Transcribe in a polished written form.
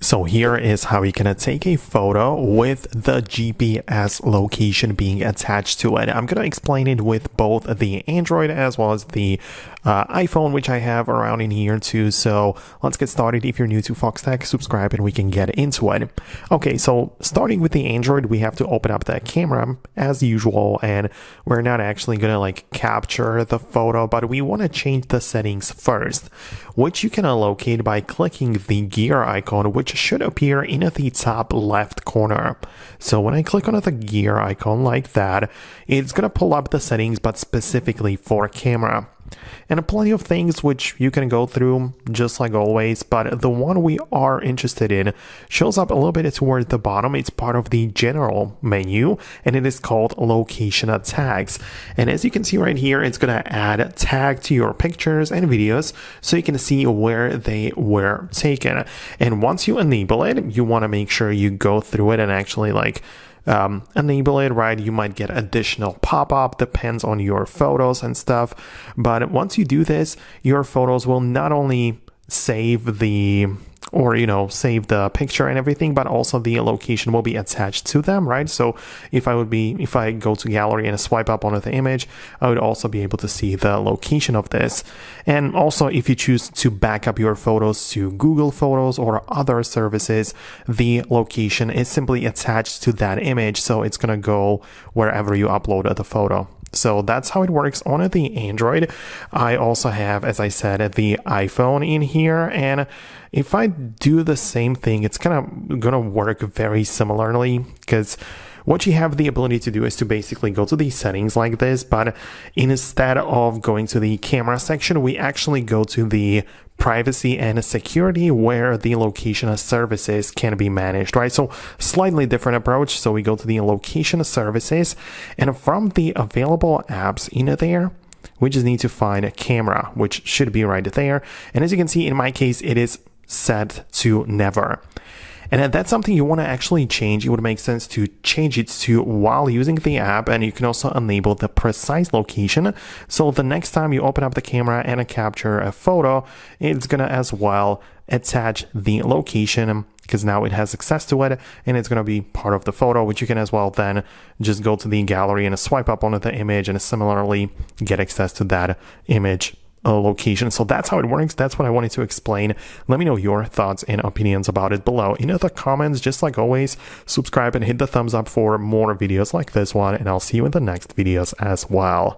So here is how you can take a photo with the GPS location being attached to it. I'm going to explain it with both the Android as well as the iPhone, which I have around in here too. So let's get started. If you're new to Foxtecc, subscribe and we can get into it. Okay, so starting with the Android, we have to open up the camera as usual, and we're not actually going to like capture the photo, but we want to change the settings first, which you can locate by clicking the gear icon, which should appear in the top left corner. So when I click on the gear icon like that, it's going to pull up the settings, but specifically for camera. And plenty of things which you can go through just like always, but the one we are interested in shows up a little bit towards the bottom. It's part of the general menu and it is called location tags. And as you can see right here, it's going to add a tag to your pictures and videos so you can see where they were taken. And once you enable it, you want to make sure you go through it and actually like enable it, right? You might get additional pop-up, depends on your photos and stuff. But once you do this, your photos will not only save the save the picture and everything, but also the location will be attached to them, right? So if I go to gallery and swipe up on the image, I would also be able to see the location of this. And also if you choose to back up your photos to Google Photos or other services, the location is simply attached to that image, so it's gonna go wherever you upload the photo. So that's how it works on the Android. I also have, as I said, the iPhone in here, and if I do the same thing, it's gonna work very similarly, because what you have the ability to do is to basically go to the settings like this, but instead of going to the camera section, we actually go to the privacy and security where the location services can be managed, right? So slightly different approach. So we go to the location services, and from the available apps in there, we just need to find a camera, which should be right there. And as you can see, in my case, it is set to never. And that's something you want to actually change. It would make sense to change it to while using the app, and you can also enable the precise location. So the next time you open up the camera and capture a photo, it's going to as well attach the location, because now it has access to it and it's going to be part of the photo, which you can as well then just go to the gallery and swipe up on the image and similarly get access to that image location. So that's how it works. That's what I wanted to explain. Let me know your thoughts and opinions about it below in the comments. Just like always, subscribe and hit the thumbs up for more videos like this one, and I'll see you in the next videos as well.